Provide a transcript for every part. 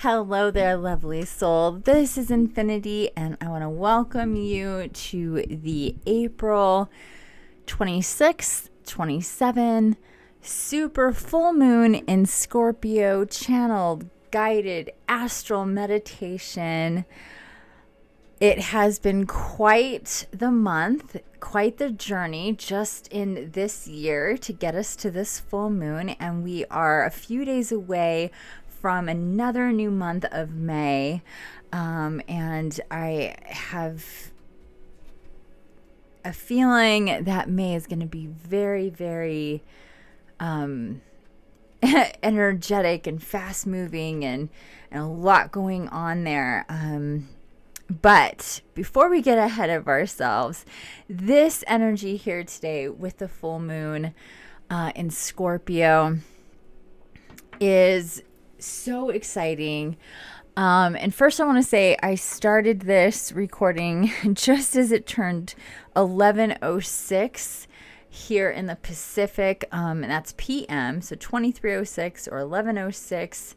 Hello there, lovely soul. This is Infiniti, and I want to welcome you to the April 26th, 27 super full moon in Scorpio channeled guided astral meditation. It has been quite the month, quite the journey just in this year to get us to this full moon, and we are a few days away from another new month of May, and I have a feeling that May is going to be very, very energetic and fast moving, and a lot going on there. But before we get ahead of ourselves, this energy here today with the full moon in Scorpio is so exciting. And first I want to say I started this recording just as it turned 11:06 here in the Pacific, and that's PM, so 23:06 or 11:06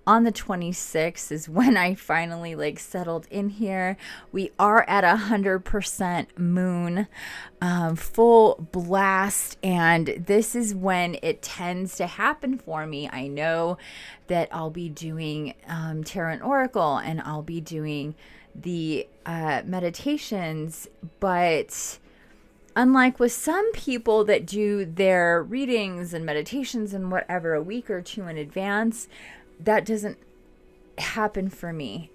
on the 26th is when I finally settled in here. We are at 100% moon, full blast, and this is when it tends to happen for me. I know that I'll be doing Tarot and Oracle, and I'll be doing the meditations, but unlike with some people that do their readings and meditations and whatever a week or two in advance, that doesn't happen for me.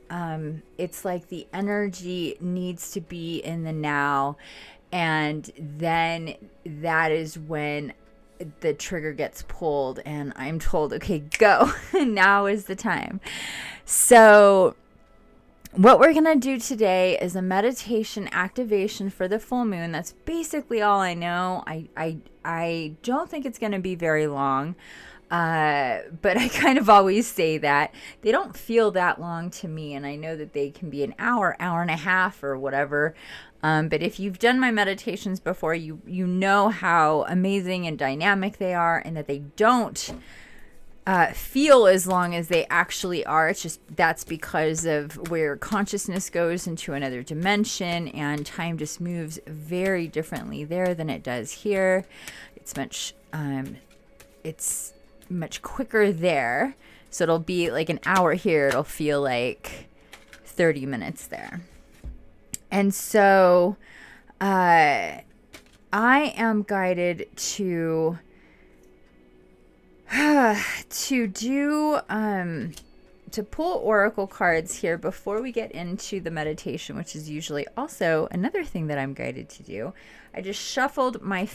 It's like the energy needs to be in the now, and then that is when the trigger gets pulled and I'm told, okay, go. Now is the time. So what we're going to do today is a meditation activation for the full moon. That's basically all I know. I don't think it's going to be very long, but I kind of always say that. They don't feel that long to me, and I know that they can be an hour, hour and a half, or whatever. But if you've done my meditations before, you know how amazing and dynamic they are, and that they don't feel as long as they actually are. It's just that's because of where consciousness goes into another dimension, and time just moves very differently there than it does here. It's much quicker there, so it'll be like an hour here, it'll feel like 30 minutes there. And so I am guided to pull oracle cards here before we get into the meditation, which is usually also another thing that I'm guided to do. I just shuffled my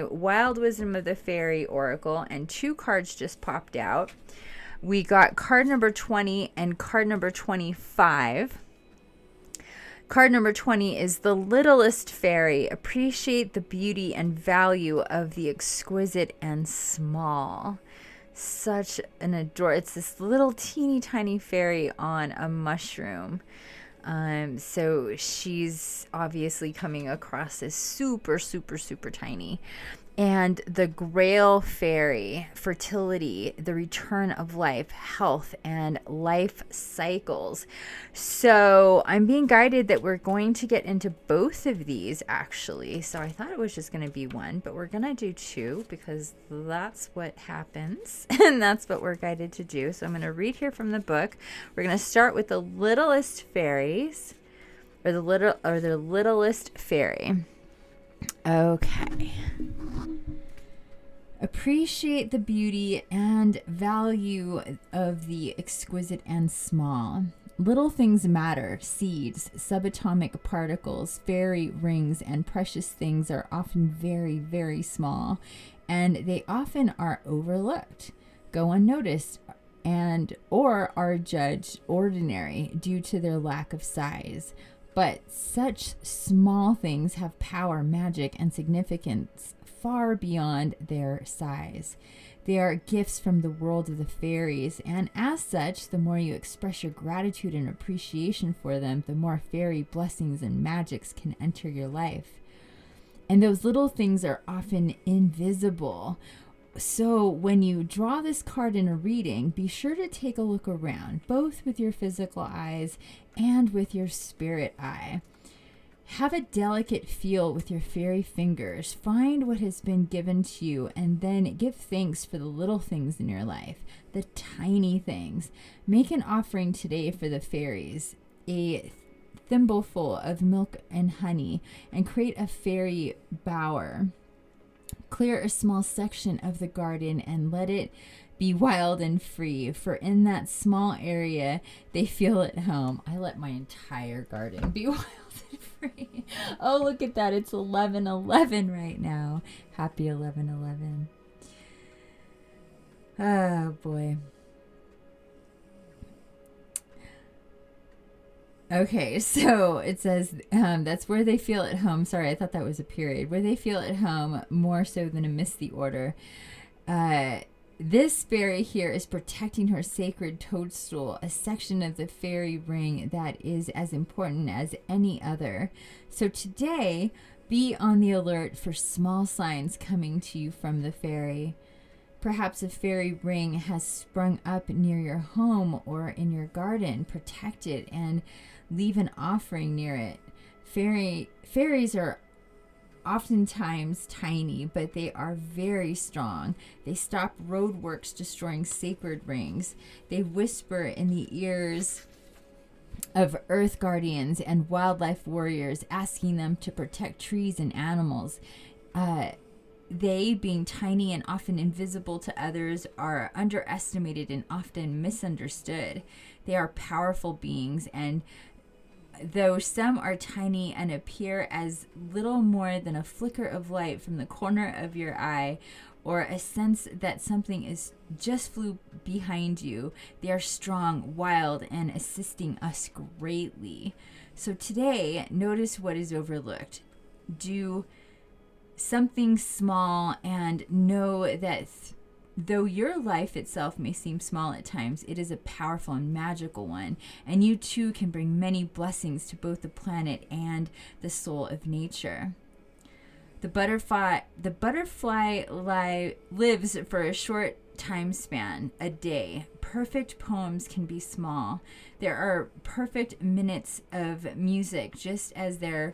Wild Wisdom of the Fairy oracle, and two cards just popped out. We got card number 20 and card number 25. Card number 20 is the Littlest Faerie. Appreciate the beauty and value of the exquisite and small. Such an it's this little teeny tiny fairy on a mushroom. So she's obviously coming across as super, super, super tiny. And the Grail fairy, fertility, the return of life, health, and life cycles. So I'm being guided that we're going to get into both of these, actually. So I thought it was just going to be one, but we're going to do two because that's what happens. And that's what we're guided to do. So I'm going to read here from the book. We're going to start with the Littlest Fairies, or the Littlest Faerie. Okay. Appreciate the beauty and value of the exquisite and small. Little things matter. Seeds, subatomic particles, fairy rings, and precious things are often very, very small, and they often are overlooked, go unnoticed, or are judged ordinary due to their lack of size. But such small things have power, magic, and significance far beyond their size. They are gifts from the world of the fairies, and as such, the more you express your gratitude and appreciation for them, the more fairy blessings and magics can enter your life. And those little things are often invisible So when you draw this card in a reading, be sure to take a look around, both with your physical eyes and with your spirit eye. Have a delicate feel with your fairy fingers. Find what has been given to you and then give thanks for the little things in your life, the tiny things. Make an offering today for the fairies, a thimbleful of milk and honey, and create a fairy bower. Clear a small section of the garden and let it be wild and free, for in that small area they feel at home. I let my entire garden be wild and free. Oh, look at that. It's 11:11 right now. Happy 11:11. Oh, boy. Okay, so it says that's where they feel at home. Sorry, I thought that was a period. Where they feel at home more so than amidst the order. This fairy here is protecting her sacred toadstool, a section of the fairy ring that is as important as any other. So today, be on the alert for small signs coming to you from the fairy. Perhaps a fairy ring has sprung up near your home or in your garden. Protect it and leave an offering near it. Fairies are oftentimes tiny, but they are very strong. They stop roadworks destroying sacred rings. They whisper in the ears of earth guardians and wildlife warriors, asking them to protect trees and animals. They, being tiny and often invisible to others, are underestimated and often misunderstood. They are powerful beings, and though some are tiny and appear as little more than a flicker of light from the corner of your eye, or a sense that something is just flew behind you, they are strong, wild, and assisting us greatly. So today, notice what is overlooked. Do something small and know that though your life itself may seem small at times, it is a powerful and magical one, and you too can bring many blessings to both the planet and the soul of nature. The butterfly lives for a short time span, a day. Perfect poems can be small. There are perfect minutes of music, just as there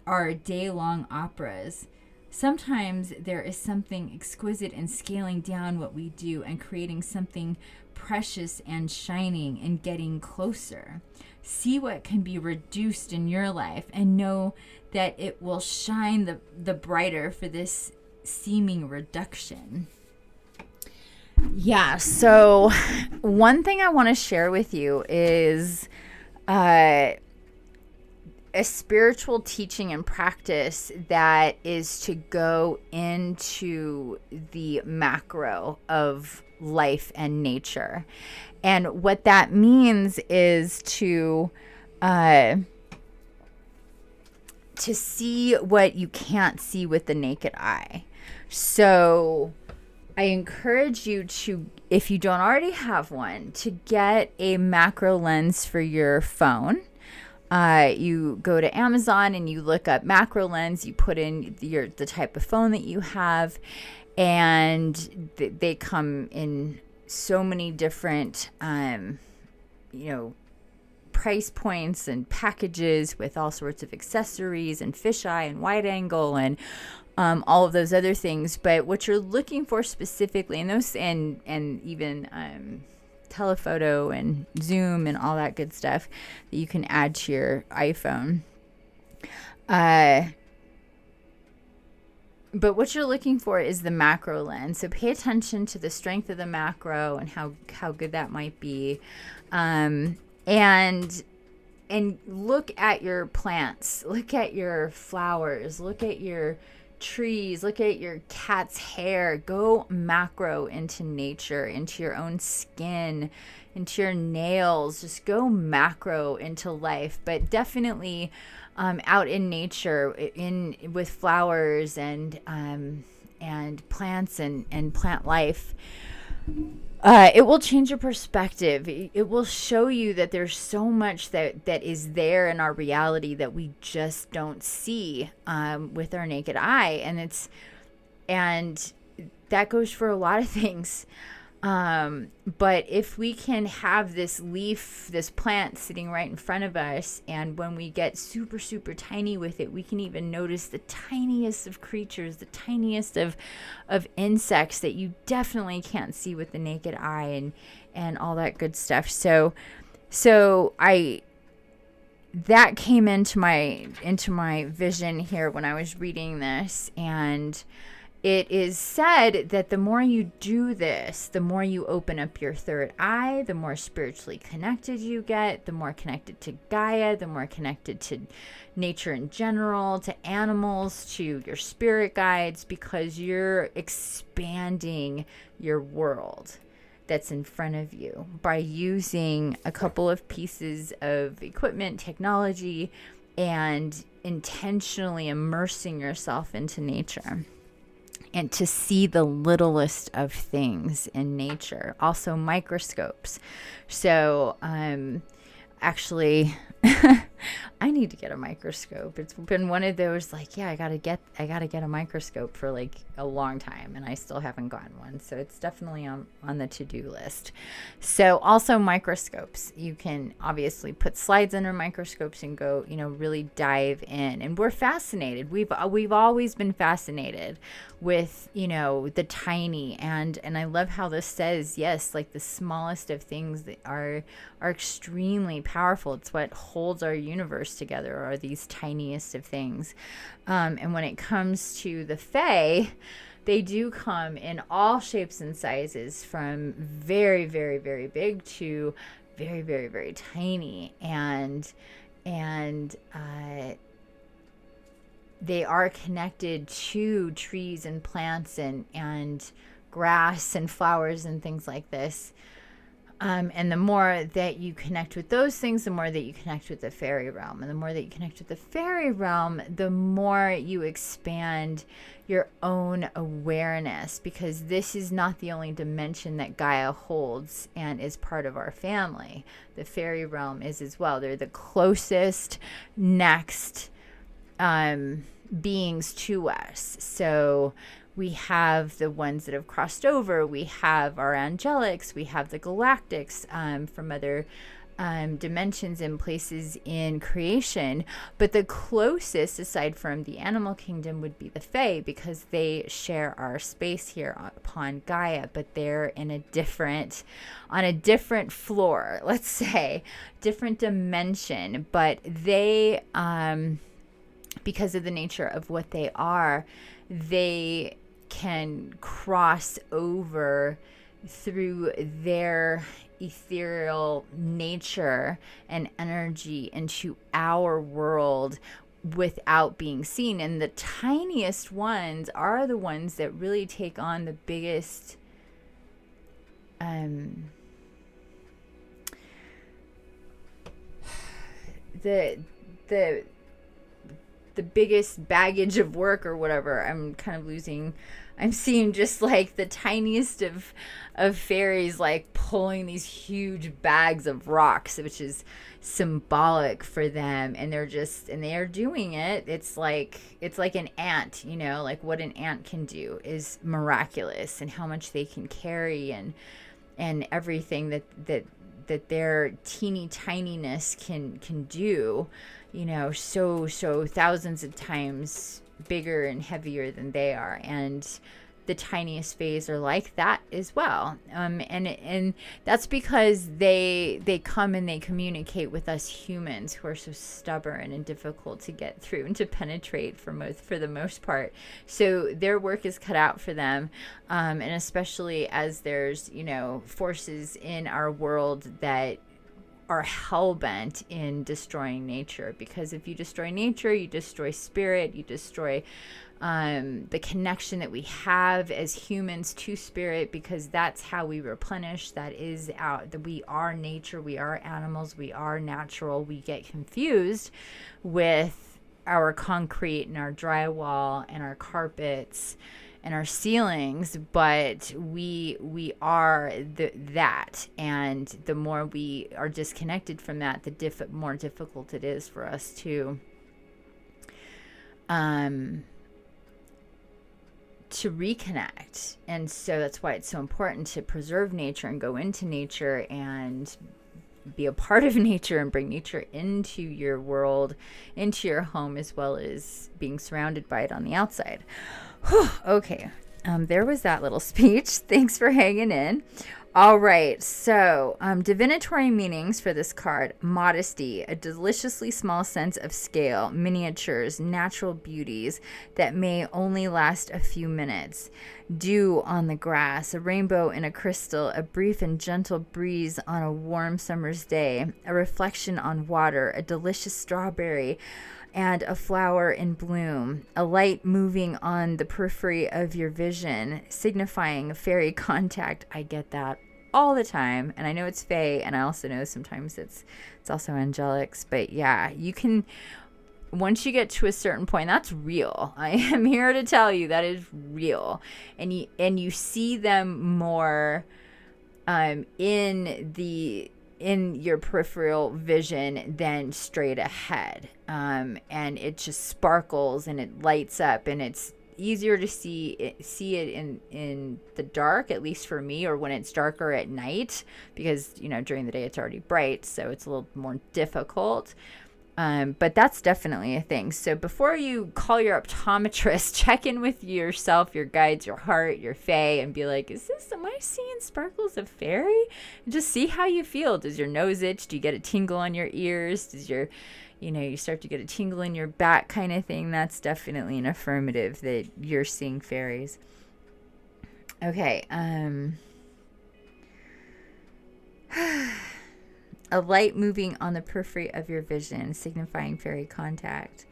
are day-long operas. Sometimes there is something exquisite in scaling down what we do and creating something precious and shining and getting closer. See what can be reduced in your life and know that it will shine the brighter for this seeming reduction. Yeah, so one thing I want to share with you is a spiritual teaching and practice that is to go into the macro of life and nature. And what that means is to see what you can't see with the naked eye. So I encourage you to, if you don't already have one, to get a macro lens for your phone. You go to Amazon and you look up macro lens, you put in the type of phone that you have, and they come in so many different, price points and packages with all sorts of accessories and fisheye and wide angle and all of those other things. But what you're looking for specifically, and those and even telephoto and zoom and all that good stuff that you can add to your iPhone. But what you're looking for is the macro lens. So pay attention to the strength of the macro and how good that might be. And look at your plants, look at your flowers, look at your trees, look at your cat's hair. Go macro into nature, into your own skin, into your nails. Just go macro into life, but definitely out in nature, with flowers and plants and plant life. It will change your perspective. It will show you that there's so much that is there in our reality that we just don't see with our naked eye. And that goes for a lot of things. But if we can have this leaf, this plant sitting right in front of us, and when we get super, super tiny with it, we can even notice the tiniest of creatures, the tiniest of insects that you definitely can't see with the naked eye, and all that good stuff. So that came into my vision here when I was reading this. And it is said that the more you do this, the more you open up your third eye, the more spiritually connected you get, the more connected to Gaia, the more connected to nature in general, to animals, to your spirit guides, because you're expanding your world that's in front of you by using a couple of pieces of equipment, technology, and intentionally immersing yourself into nature. And to see the littlest of things in nature. Also microscopes. So actually I need to get a microscope. It's been one of those like, yeah, I gotta get a microscope for like a long time, and I still haven't gotten one. So it's definitely on the to-do list. So also microscopes. You can obviously put slides under microscopes and go, really dive in. And we're fascinated. We've always been fascinated with, the tiny, and I love how this says, yes, like the smallest of things that are extremely powerful. It's what holds our universe together, are these tiniest of things. And when it comes to the Fae, they do come in all shapes and sizes, from very, very, very big to very, very, very tiny. And they are connected to trees and plants and grass and flowers and things like this. And the more that you connect with those things, the more that you connect with the fairy realm. And the more that you connect with the fairy realm, the more you expand your own awareness, because this is not the only dimension that Gaia holds and is part of our family. The fairy realm is as well. They're the closest next beings to us. So we have the ones that have crossed over. We have our angelics. We have the galactics from other dimensions and places in creation. But the closest, aside from the animal kingdom, would be the Fae, because they share our space here upon Gaia, but they're on a different floor, let's say, different dimension. But they, because of the nature of what they are, they can cross over through their ethereal nature and energy into our world without being seen. And the tiniest ones are the ones that really take on the biggest the biggest baggage of work or whatever. I'm seeing just like the tiniest of fairies like pulling these huge bags of rocks, which is symbolic for them. And they are doing it. It's like an ant, like what an ant can do is miraculous, and how much they can carry, and everything that their teeny tininess can do, so thousands of times bigger and heavier than they are. And the tiniest Faes are like that as well. And that's because they come and they communicate with us humans, who are so stubborn and difficult to get through and to penetrate for the most part. So their work is cut out for them. And especially as there's, forces in our world that are hell-bent in destroying nature. Because if you destroy nature, you destroy spirit, you destroy the connection that we have as humans to spirit, because that's how we replenish. That we are nature, we are animals, we are natural. We get confused with our concrete and our drywall and our carpets and our ceilings, but we are that. And the more we are disconnected from that, the more difficult it is for us to reconnect. And so that's why it's so important to preserve nature and go into nature and be a part of nature and bring nature into your world, into your home, as well as being surrounded by it on the outside. Whew, okay. There was that little speech. Thanks for hanging in. All right, so divinatory meanings for this card: modesty, a deliciously small sense of scale, miniatures, natural beauties that may only last a few minutes, dew on the grass, a rainbow in a crystal, a brief and gentle breeze on a warm summer's day, a reflection on water, a delicious strawberry, and a flower in bloom, a light moving on the periphery of your vision, signifying fairy contact. I get that all the time, and I know it's fae, and I also know sometimes it's also angelics, but yeah, you can, once you get to a certain point, that's real. I am here to tell you that is real, and you see them more in your peripheral vision than straight ahead. And it just sparkles and it lights up, and it's easier to see it in the dark, at least for me, or when it's darker at night, because during the day it's already bright, so it's a little more difficult. But that's definitely a thing. So before you call your optometrist, check in with yourself, your guides, your heart, your fae, and be like, am I seeing sparkles of fairy? And just see how you feel. Does your nose itch? Do you get a tingle on your ears? Does you start to get a tingle in your back kind of thing? That's definitely an affirmative that you're seeing fairies. Okay. A light moving on the periphery of your vision, signifying fairy contact.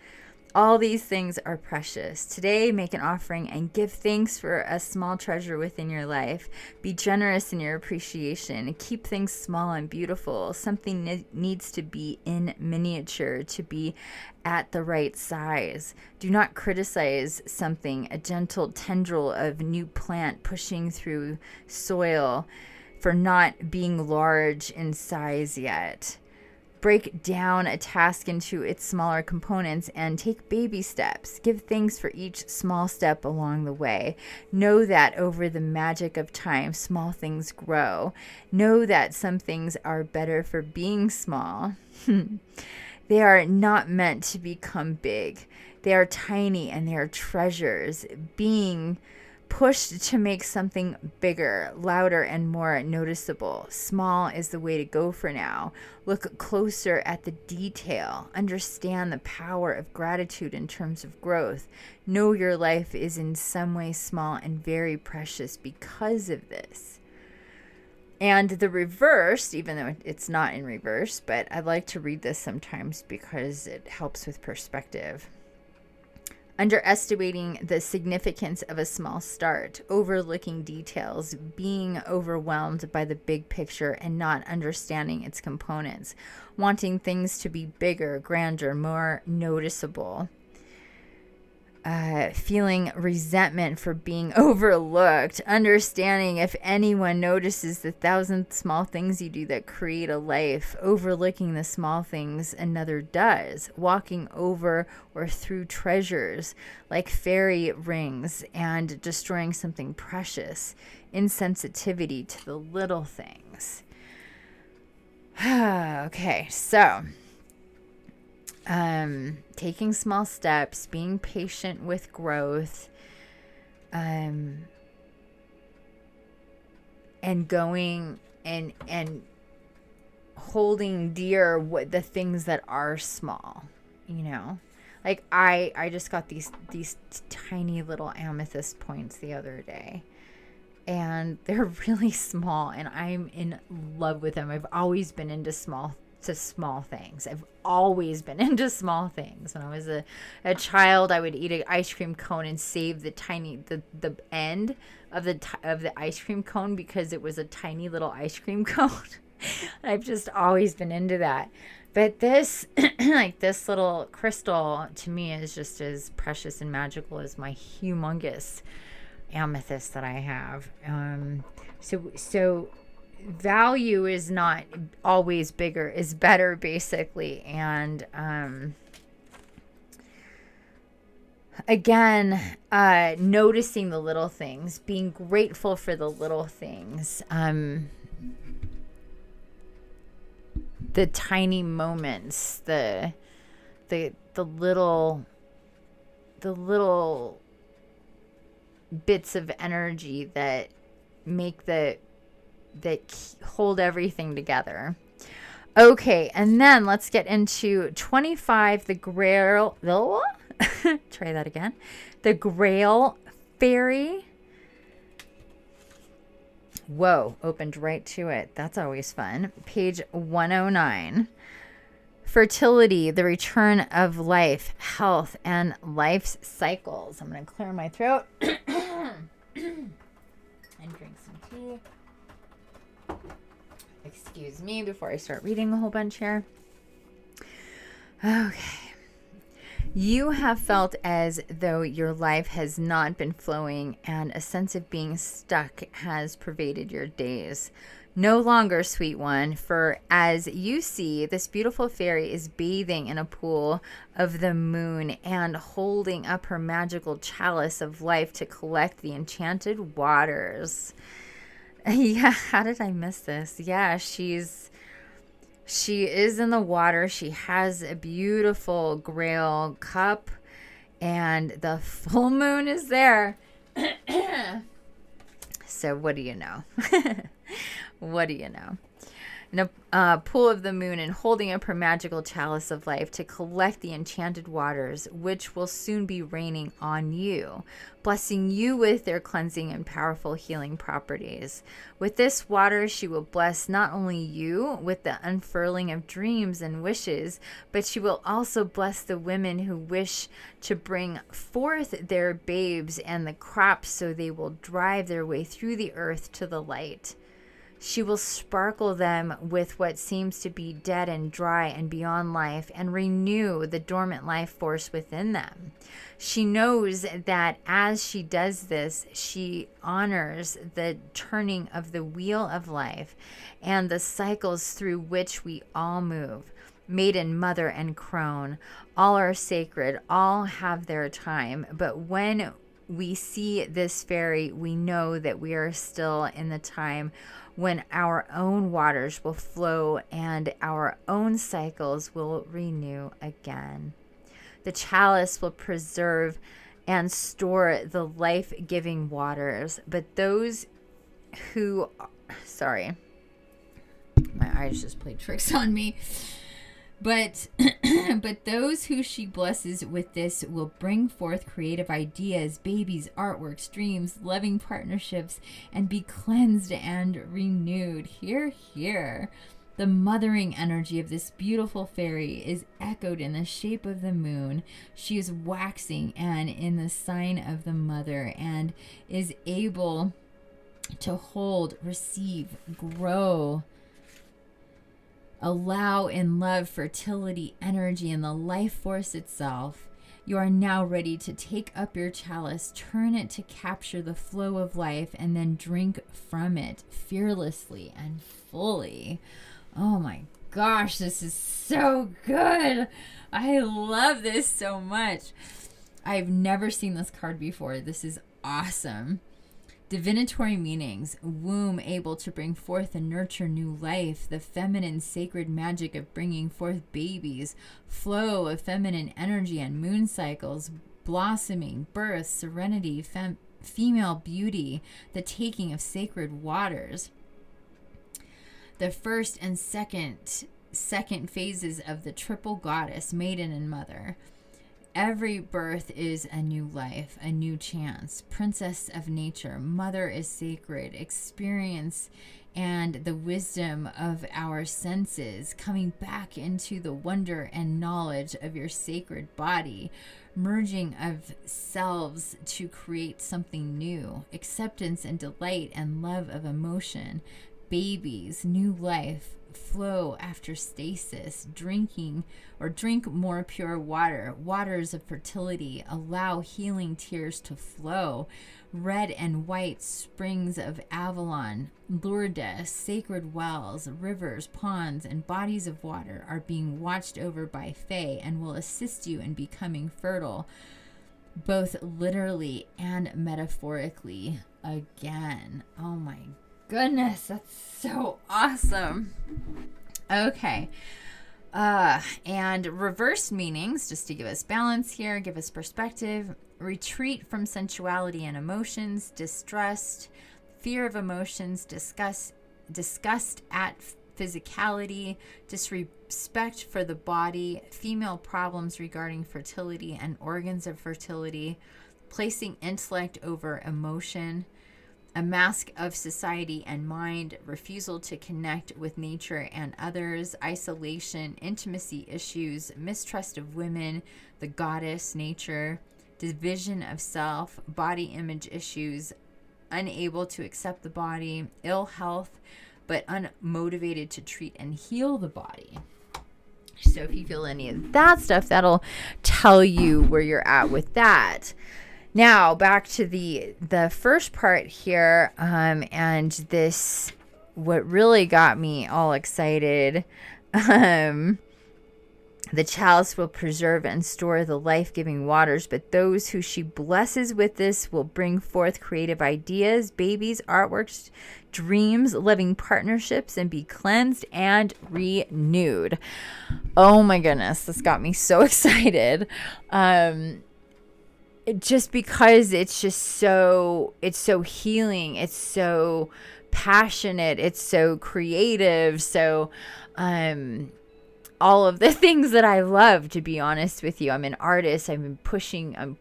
All these things are precious. Today, make an offering and give thanks for a small treasure within your life. Be generous in your appreciation. Keep things small and beautiful. Something needs to be in miniature to be at the right size. Do not criticize something, a gentle tendril of new plant pushing through soil, for not being large in size yet. Break down a task into its smaller components and take baby steps. Give thanks for each small step along the way. Know that over the magic of time, small things grow. Know that some things are better for being small. They are not meant to become big. They are tiny and they are treasures, being pushed to make something bigger, louder, and more noticeable. Small is the way to go for now. Look closer at the detail. Understand the power of gratitude in terms of growth. Know your life is in some way small and very precious because of this. And the reverse, even though it's not in reverse, but I like to read this sometimes because it helps with perspective. Underestimating the significance of a small start, overlooking details, being overwhelmed by the big picture and not understanding its components, wanting things to be bigger, grander, more noticeable, feeling resentment for being overlooked, understanding if anyone notices the 1,000 small things you do that create a life, overlooking the small things another does, walking over or through treasures like fairy rings and destroying something precious, insensitivity to the little things. Okay, so taking small steps, being patient with growth, and going and holding dear what the things that are small, like I just got these tiny little amethyst points the other day, and they're really small, and I'm in love with them. I've always been into small things. I've always been into small things. When I was a child, I would eat an ice cream cone and save the end of the ice cream cone because it was a tiny little ice cream cone. I've just always been into that. But this this little crystal to me is just as precious and magical as my humongous amethyst that I have. So value is not always bigger is better, basically. And Again, noticing the little things, being grateful for the little things, the tiny moments, the little bits of energy that hold everything together. Okay, and then let's get into 25, the Grail. Try that again. The Grail Faerie. Whoa, opened right to it. That's always fun. Page 109. Fertility, the return of life, health, and life's cycles. I'm going to clear my throat and drink some tea. Excuse me before I start reading a whole bunch here. Okay. You have felt as though your life has not been flowing and a sense of being stuck has pervaded your days. No longer, sweet one, for as you see, this beautiful fairy is bathing in a pool of the moon and holding up her magical chalice of life to collect the enchanted waters. Yeah, how did I miss this? Yeah, she is in the water. She has a beautiful Grail cup, and the full moon is there. So what do you know? What do you know? In a pool of the moon and holding up her magical chalice of life to collect the enchanted waters, which will soon be raining on you, blessing you with their cleansing and powerful healing properties. With this water, she will bless not only you with the unfurling of dreams and wishes, but she will also bless the women who wish to bring forth their babes and the crops so they will drive their way through the earth to the light. She will sparkle them with what seems to be dead and dry and beyond life and renew the dormant life force within them. She knows that as she does this, she honors the turning of the wheel of life and the cycles through which we all move. Maiden, mother, and crone, all are sacred, all have their time, but when we see this fairy, we know that we are still in the time when our own waters will flow and our own cycles will renew again. The chalice will preserve and store the life-giving waters, but those who... Sorry. My eyes just played tricks on me. But those who she blesses with this will bring forth creative ideas, babies, artworks, dreams, loving partnerships, and be cleansed and renewed. Hear, hear. The mothering energy of this beautiful fairy is echoed in the shape of the moon. She is waxing and in the sign of the mother and is able to hold, receive, grow, allow in love, fertility, energy, and the life force itself. You are now ready to take up your chalice, turn it to capture the flow of life, and then drink from it fearlessly and fully. Oh my gosh, this is so good. I love this so much. I've never seen this card before. This is awesome. Divinatory meanings: womb, able to bring forth and nurture new life, the feminine sacred magic of bringing forth babies, flow of feminine energy and moon cycles, blossoming, birth, serenity, female beauty, the taking of sacred waters. The first and second phases of the triple goddess, maiden and mother. Every birth is a new life, a new chance. Princess of nature, mother is sacred. Experience and the wisdom of our senses, coming back into the wonder and knowledge of your sacred body, merging of selves to create something new. Acceptance and delight and love of emotion. Babies, new life, flow after stasis, drink more pure water, waters of fertility, allow healing tears to flow, red and white springs of Avalon, Lourdes, sacred wells, rivers, ponds, and bodies of water are being watched over by Fae and will assist you in becoming fertile. both literally and metaphorically again. Oh my goodness, that's so awesome. Okay. And reverse meanings, just to give us balance here, give us perspective. Retreat from sensuality and emotions, distrust, fear of emotions, disgust at physicality, disrespect for the body, female problems regarding fertility and organs of fertility, placing intellect over emotion, a mask of society and mind, refusal to connect with nature and others, isolation, intimacy issues, mistrust of women, the goddess, nature, division of self, body image issues, unable to accept the body, ill health, but unmotivated to treat and heal the body. So if you feel any of that stuff, that'll tell you where you're at with that. Now back to the first part here, and this, what really got me all excited. The chalice will preserve and store the life-giving waters, but those who she blesses with this will bring forth creative ideas, babies, artworks, dreams, loving partnerships, and be cleansed and renewed. Oh my goodness, this got me so excited. Just because it's so healing, it's so passionate, it's so creative, so all of the things that I love, to be honest with you. I'm an artist. I'm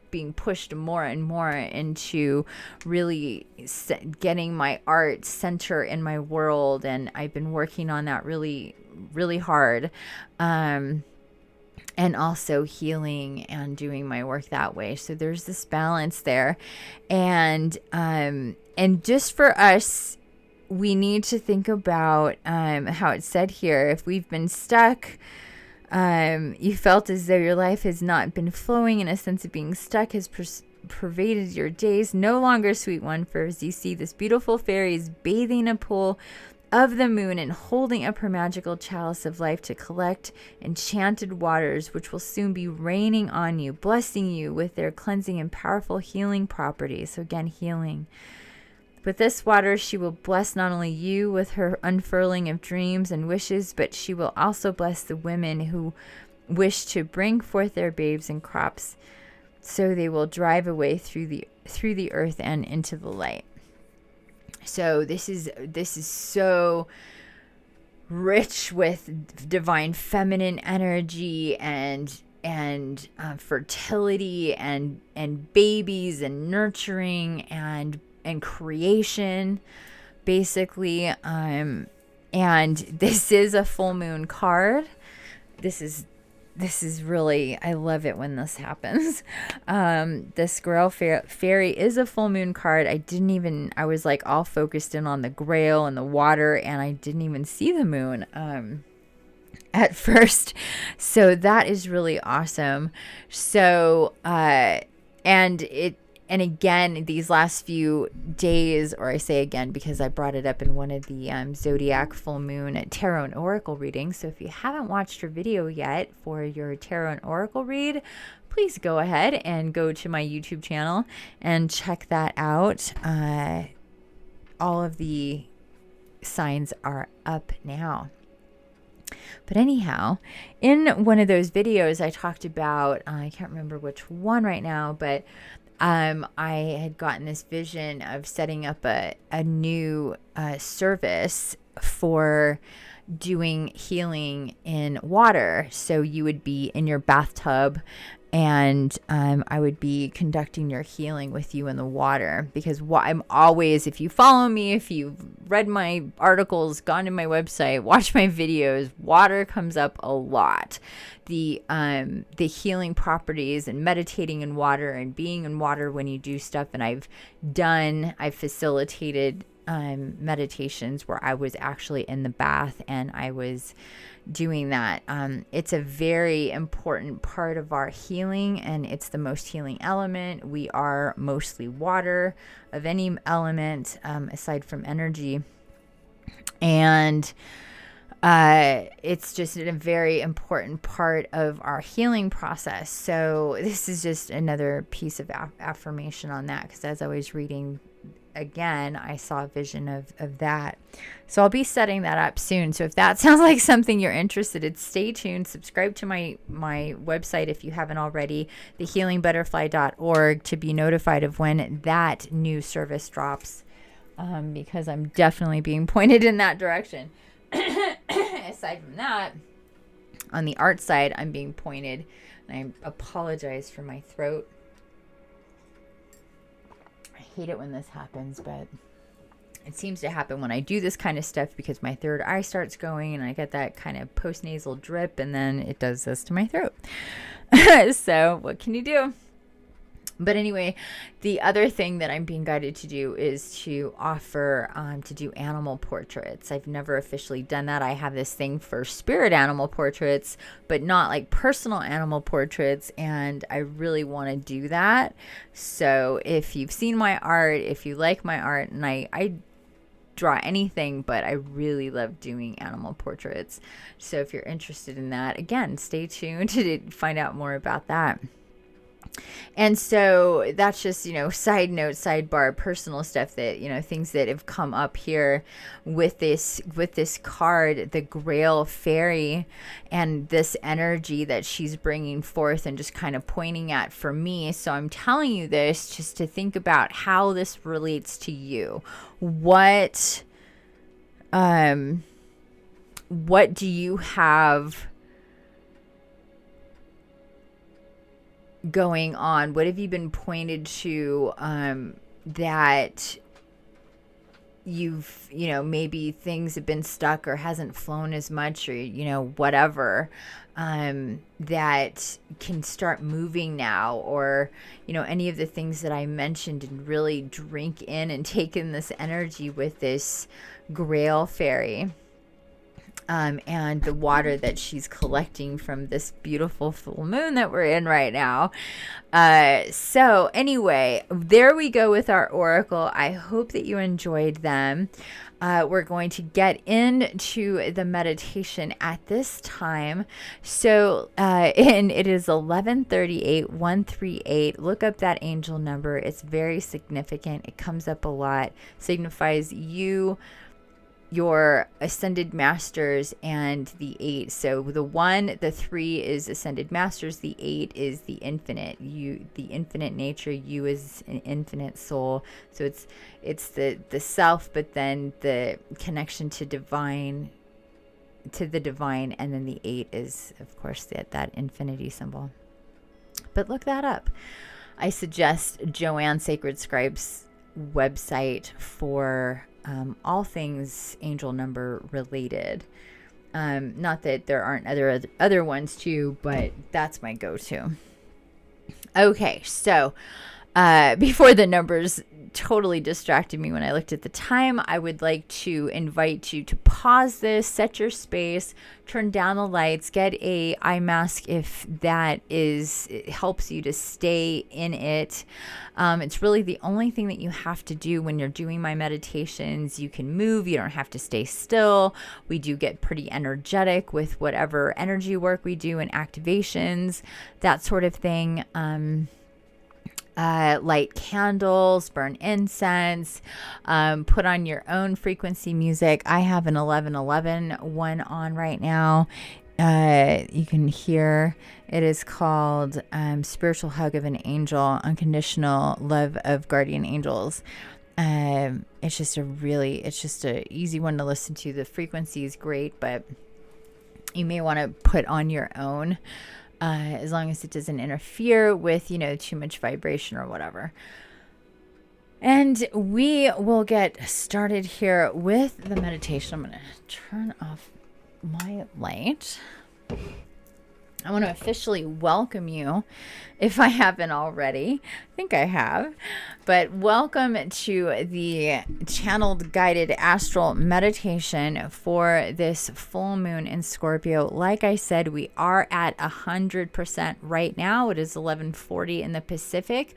being pushed more and more into really getting my art center in my world. And I've been working on that really, really hard. And also healing and doing my work that way. So there's this balance there. And just for us, we need to think about how it's said here. If we've been stuck, you felt as though your life has not been flowing, and a sense of being stuck has pervaded your days. No longer, sweet one, for as you see, this beautiful fairy is bathing a pool of the moon and holding up her magical chalice of life to collect enchanted waters, which will soon be raining on you, blessing you with their cleansing and powerful healing properties. So again, healing. With this water, she will bless not only you with her unfurling of dreams and wishes, but she will also bless the women who wish to bring forth their babes and crops, so they will drive away through the earth and into the light. So this is so rich with divine feminine energy and fertility and babies and nurturing and creation, basically. And this is a full moon card. This is really, I love it when this happens. This Grail Faery is a full moon card. I was like all focused in on the Grail and the water, and I didn't even see the moon at first. So that is really awesome. So, and again, these last few days, or I say again because I brought it up in one of the Zodiac full moon tarot and oracle readings. So if you haven't watched her video yet for your tarot and oracle read, please go ahead and go to my YouTube channel and check that out. All of the signs are up now. But anyhow, in one of those videos, I talked about, I can't remember which one right now, but I had gotten this vision of setting up a new service for doing healing in water. So you would be in your bathtub, and I would be conducting your healing with you in the water, because I'm always, if you follow me, if you've read my articles, gone to my website, watched my videos, water comes up a lot. The healing properties and meditating in water and being in water when you do stuff. And I've facilitated meditations where I was actually in the bath and I was doing that. It's a very important part of our healing, and it's the most healing element. We are mostly water of any element, aside from energy. And it's just a very important part of our healing process. So this is just another piece of affirmation on that, because as I was reading again, I saw a vision of that. So I'll be setting that up soon. So if that sounds like something you're interested in, stay tuned. Subscribe to my website if you haven't already, thehealingbutterfly.org, to be notified of when that new service drops, because I'm definitely being pointed in that direction. Aside from that, on the art side, I'm being pointed, and I apologize for my throat. I hate it when this happens, but it seems to happen when I do this kind of stuff, because my third eye starts going and I get that kind of postnasal drip, and then it does this to my throat. So what can you do? But anyway, the other thing that I'm being guided to do is to offer to do animal portraits. I've never officially done that. I have this thing for spirit animal portraits, but not like personal animal portraits, and I really want to do that. So if you've seen my art, if you like my art, and I draw anything, but I really love doing animal portraits. So if you're interested in that, again, stay tuned to find out more about that. And so that's just, side note, sidebar, personal stuff that, things that have come up here with this card, the Grail Faerie, and this energy that she's bringing forth and just kind of pointing at for me. So I'm telling you this just to think about how this relates to you. What do you have going on? What have you been pointed to that you've, maybe things have been stuck or hasn't flown as much, or, whatever, that can start moving now, or, any of the things that I mentioned, and really drink in and take in this energy with this Grail Faerie. And the water that she's collecting from this beautiful full moon that we're in right now. So anyway, there we go with our oracle. I hope that you enjoyed them. We're going to get into the meditation at this time. So, and it is 1138, 138. Look up that angel number. It's very significant. It comes up a lot. Signifies you, your ascended masters, and the 8. So the 3 is ascended masters, the 8 is the infinite, you, the infinite nature, you is an infinite soul. So it's the self, but then the connection to the divine, and then the 8 is, of course, that infinity symbol. But look that up. I suggest Joanne Sacred Scribe's website for all things angel number related. Not that there aren't other ones too, but that's my go-to. Okay, so before the numbers totally distracted me when I looked at the time, I would like to invite you to pause this, set your space, turn down the lights, get a eye mask if it helps you to stay in it. It's really the only thing that you have to do when you're doing my meditations. You can move, you don't have to stay still. We do get pretty energetic with whatever energy work we do and activations, that sort of thing. Light candles, burn incense, put on your own frequency music. I have an 1111 one on right now. You can hear it is called Spiritual Hug of an Angel, Unconditional Love of Guardian Angels. It's just a easy one to listen to. The frequency is great, but you may want to put on your own. As long as it doesn't interfere with, too much vibration or whatever. And we will get started here with the meditation. I'm going to turn off my light. I want to officially welcome you, if I haven't already. I think I have. But welcome to the channeled guided astral meditation for this full moon in Scorpio. Like I said, we are at 100% right now. It is 11:40 in the Pacific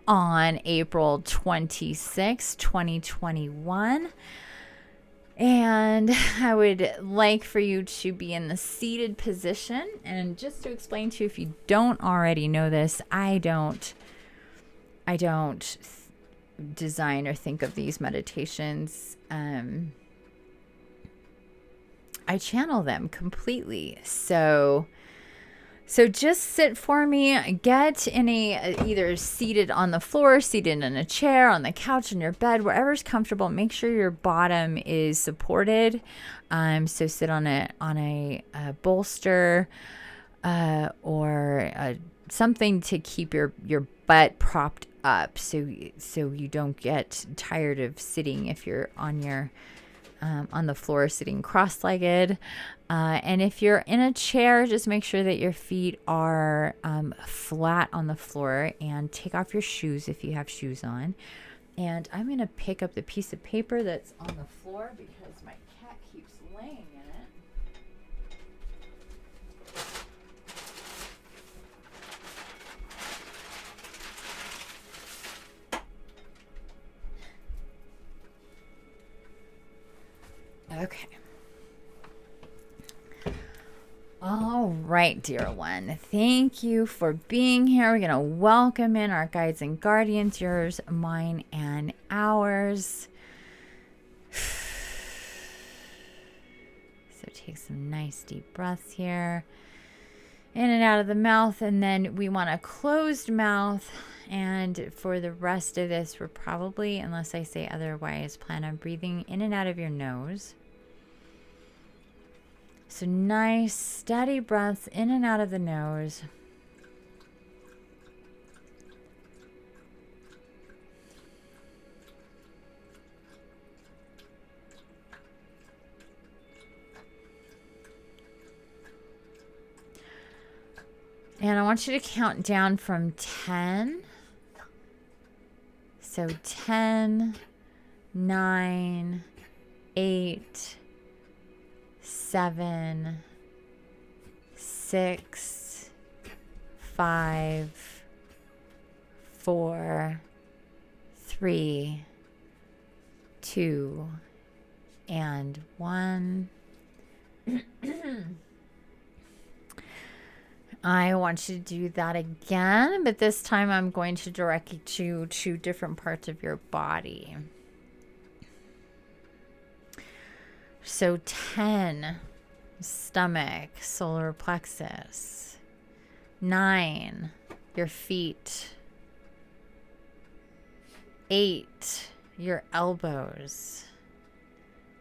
on April 26, 2021. And I would like for you to be in the seated position. And just to explain to you, if you don't already know this, I don't design or think of these meditations. I channel them completely. So just sit for me, get in either seated on the floor, seated in a chair, on the couch, in your bed, wherever's comfortable. Make sure your bottom is supported. So sit on a bolster or something to keep your butt propped up, so you don't get tired of sitting if you're on the floor sitting cross-legged. And if you're in a chair, just make sure that your feet are flat on the floor, and take off your shoes if you have shoes on. And I'm going to pick up the piece of paper that's on the floor because my cat keeps laying in it. Okay. All right, dear one. Thank you for being here. We're going to welcome in our guides and guardians, yours, mine, and ours. So take some nice deep breaths here. In and out of the mouth. And then we want a closed mouth. And for the rest of this, we're probably, unless I say otherwise, plan on breathing in and out of your nose. So nice, steady breaths in and out of the nose. And I want you to count down from 10. So 10, 9, 8, 7, 6, 5, 4, 3, 2, and 1. I want you to do that again, but this time I'm going to direct you to different parts of your body. So 10, stomach, solar plexus. 9, your feet. 8, your elbows.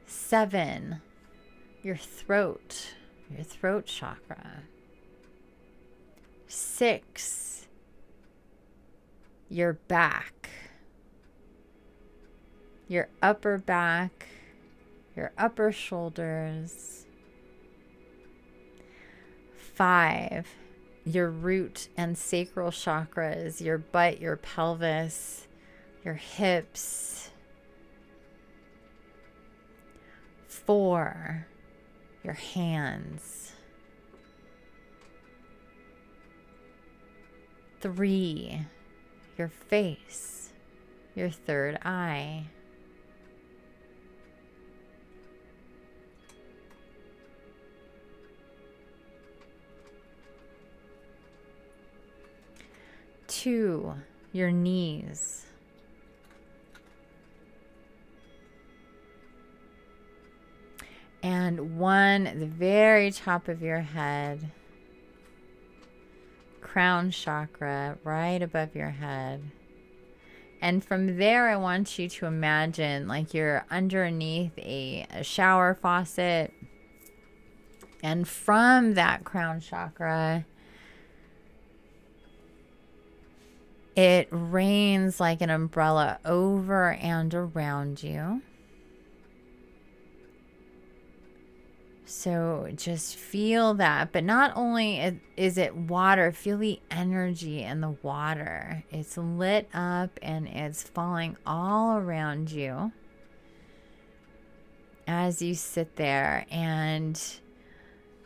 7, your throat chakra. 6, your back, your upper back, your upper shoulders. 5, your root and sacral chakras, your butt, your pelvis, your hips. 4, your hands. 3, your face, your third eye. 2, your knees. 1, the very top of your head. Crown chakra right above your head. And from there, I want you to imagine like you're underneath a shower faucet. And from that crown chakra, it rains like an umbrella over and around you. So just feel that. But not only is it water, feel the energy in the water. It's lit up and it's falling all around you as you sit there. And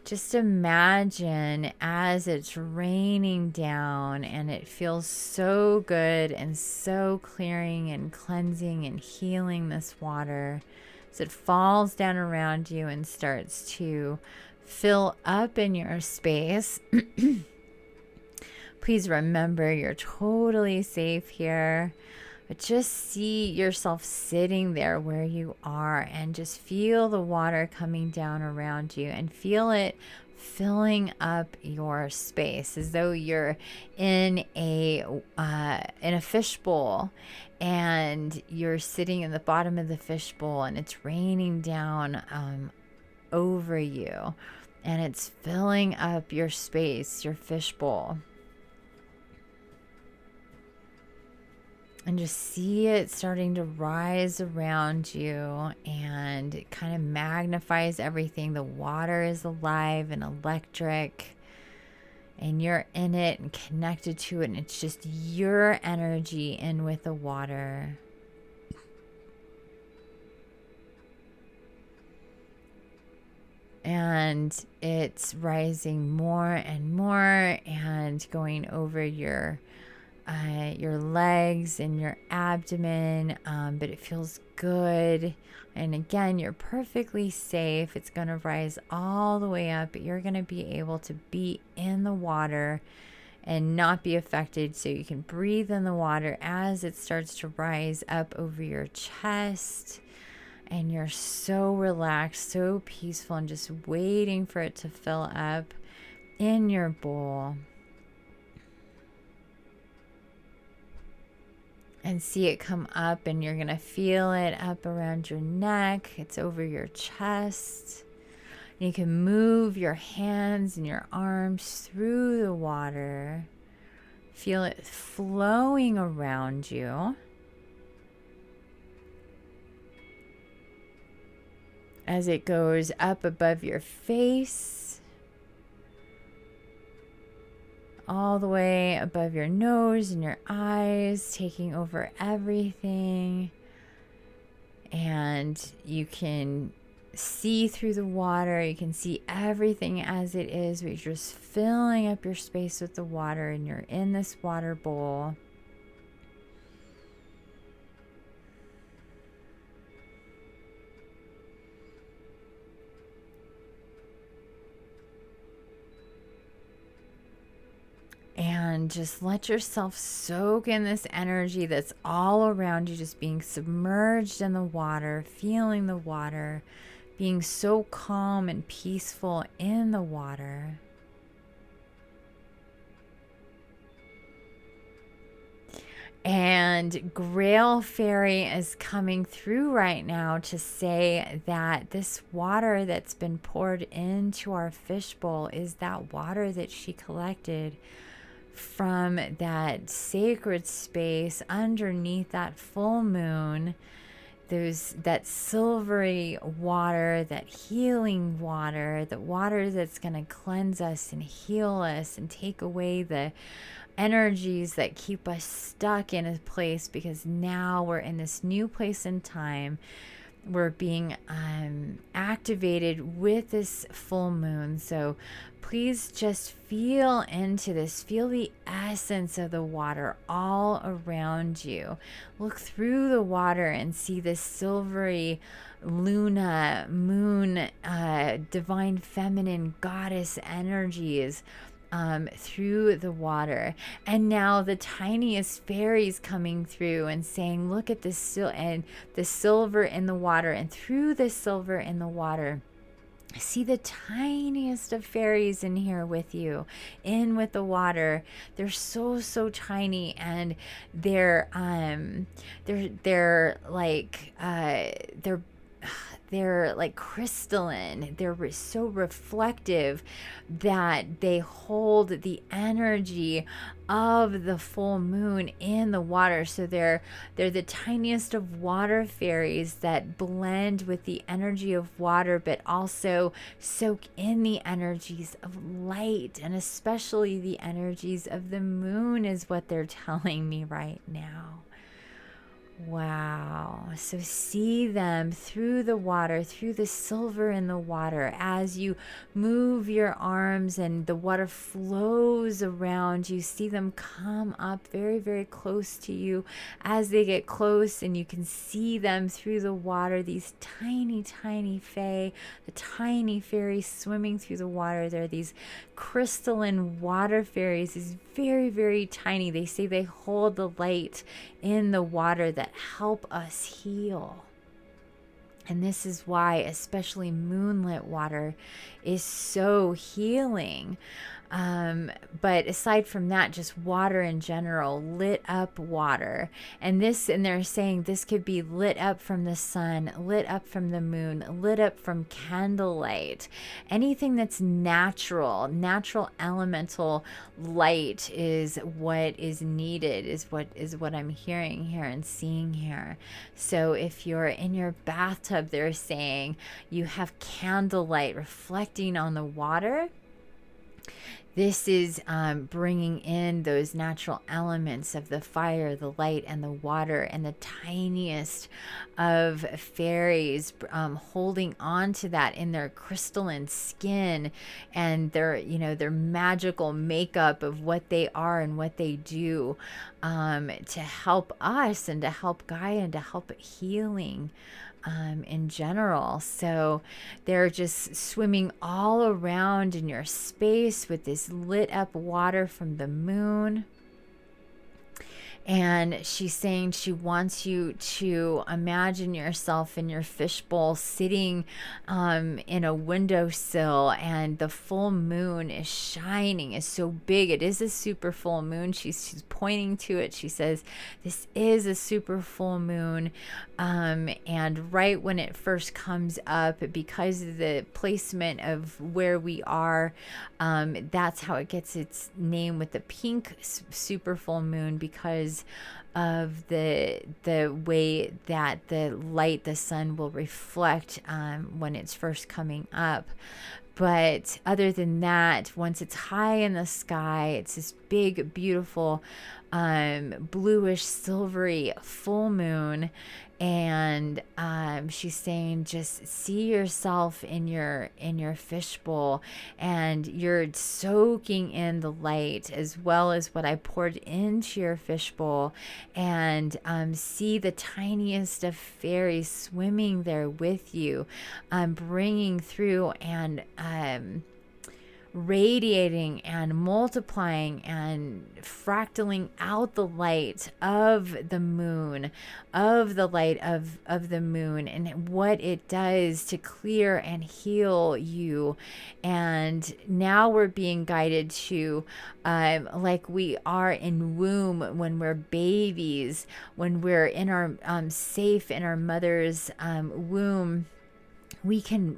just imagine as it's raining down and it feels so good and so clearing and cleansing and healing, this water, So it falls down around you and starts to fill up in your space. Please remember you're totally safe here. But just see yourself sitting there where you are and just feel the water coming down around you and feel it filling up your space as though you're in a fishbowl and you're sitting in the bottom of the fishbowl and it's raining down over you and it's filling up your space, your fishbowl. And just see it starting to rise around you, and it kind of magnifies everything. The water is alive and electric, and you're in it and connected to it, and it's just your energy in with the water. And it's rising more and more and going over your legs and your abdomen, but it feels good. And again, you're perfectly safe. It's going to rise all the way up, but you're going to be able to be in the water and not be affected. So you can breathe in the water as it starts to rise up over your chest. And you're so relaxed, so peaceful, and just waiting for it to fill up in your bowl. And see it come up, and you're going to feel it up around your neck. It's over your chest. And you can move your hands and your arms through the water. Feel it flowing around you. As it goes up above your face. All the way above your nose and your eyes, taking over everything. And you can see through the water. You can see everything as it is, but you're just filling up your space with the water, and you're in this water bowl. And just let yourself soak in this energy that's all around you, just being submerged in the water, feeling the water, being so calm and peaceful in the water. And Grail Faery is coming through right now to say that this water that's been poured into our fishbowl is that water that she collected from that sacred space underneath that full moon. That silvery water, that healing water, the water that's going to cleanse us and heal us and take away the energies that keep us stuck in a place, because now we're in this new place in time. We're being activated with this full moon. So please just feel into this. Feel the essence of the water all around you. Look through the water and see this silvery Luna, moon, divine feminine goddess energies through the water. And now the tiniest fairies coming through and saying, look at this and the silver in the water, and through the silver in the water, I see the tiniest of fairies in here with you, in with the water. They're so tiny, and they're like crystalline. They're so reflective that they hold the energy of the full moon in the water. So they're the tiniest of water fairies that blend with the energy of water, but also soak in the energies of light, and especially the energies of the moon is what they're telling me right now. Wow. So see them through the water, through the silver in the water, as you move your arms and the water flows around you. See them come up very, very close to you. As they get close and you can see them through the water, these tiny, tiny fae, the tiny fairies swimming through the water. There are these crystalline water fairies, these very, very tiny. They say they hold the light in the water that help us heal. And this is why especially moonlit water is so healing. But aside from that, just water in general, lit up water. And they're saying this could be lit up from the sun, lit up from the moon, lit up from candlelight. Anything that's natural elemental light is what is needed, is what I'm hearing here and seeing here. So if you're in your bathtub, they're saying you have candlelight reflecting on the water. This is bringing in those natural elements of the fire, the light, and the water, and the tiniest of fairies holding on to that in their crystalline skin and their magical makeup of what they are and what they do to help us and to help Gaia and to help healing. In general. So they're just swimming all around in your space with this lit up water from the moon. And she's saying she wants you to imagine yourself in your fishbowl sitting in a windowsill, and the full moon is shining, is so big. It is a super full moon. She's pointing to it. She says, this is a super full moon. And right when it first comes up, because of the placement of where we are, that's how it gets its name with the pink super full moon, because of the way that the light, the sun, will reflect when it's first coming up. But other than that, once it's high in the sky, it's this big, beautiful, bluish, silvery full moon. And she's saying, just see yourself in your fishbowl, and you're soaking in the light as well as what I poured into your fishbowl, and see the tiniest of fairies swimming there with you, bringing through and radiating and multiplying and fractaling out the light of the moon, of the light of the moon, and what it does to clear and heal you. And now we're being guided to, like we are in womb when we're babies, when we're in our safe in our mother's womb, we can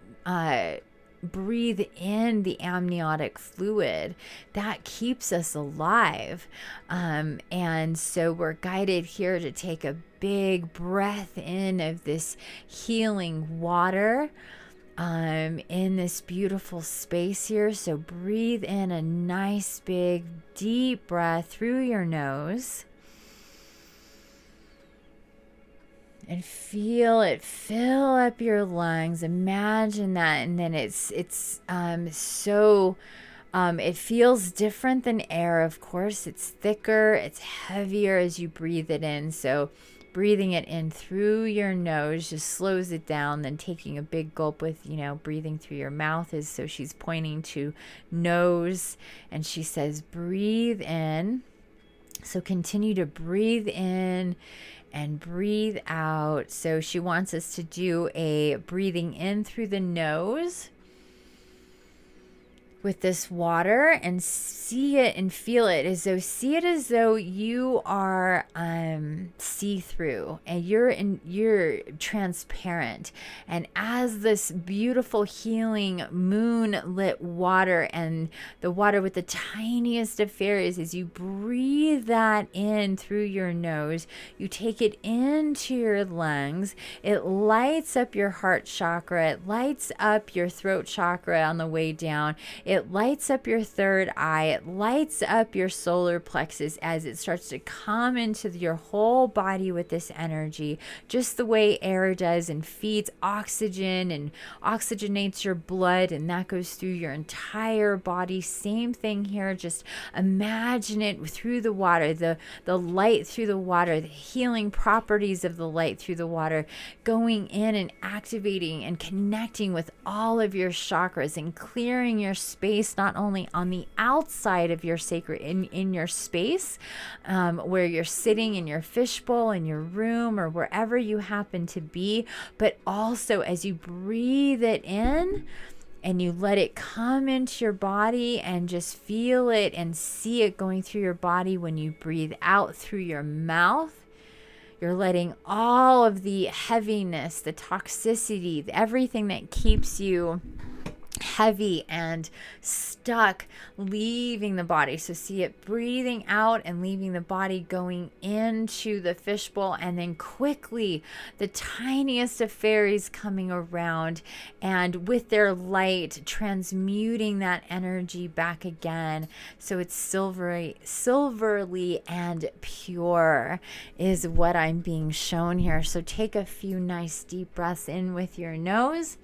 breathe in the amniotic fluid that keeps us alive. And so we're guided here to take a big breath in of this healing water in this beautiful space here. So breathe in a nice big deep breath through your nose. And feel it fill up your lungs. Imagine that. And then it feels different than air, of course. It's thicker, it's heavier as you breathe it in. So breathing it in through your nose just slows it down. Then taking a big gulp with, breathing through your mouth is, so she's pointing to nose, and she says, breathe in. So continue to breathe in and breathe out. So she wants us to do a breathing in through the nose with this water, and see it and feel it as though you are see-through, and you're transparent. And as this beautiful healing moonlit water, and the water with the tiniest of fairies, as you breathe that in through your nose, you take it into your lungs, it lights up your heart chakra, it lights up your throat chakra on the way down. It lights up your third eye. It lights up your solar plexus as it starts to come into your whole body with this energy, just the way air does, and feeds oxygen and oxygenates your blood, and that goes through your entire body. Same thing here. Just imagine it through the water, the light through the water, the healing properties of the light through the water, going in and activating and connecting with all of your chakras and clearing your space, not only on the outside of your sacred, in your space, where you're sitting in your fishbowl, in your room, or wherever you happen to be, but also as you breathe it in and you let it come into your body and just feel it and see it going through your body. When you breathe out through your mouth, you're letting all of the heaviness, the toxicity, everything that keeps you heavy and stuck, leaving the body. So see it breathing out and leaving the body, going into the fishbowl, and then quickly the tiniest of fairies coming around and with their light transmuting that energy back again, so it's silvery, silverly and pure is what I'm being shown here. So take a few nice deep breaths in with your nose.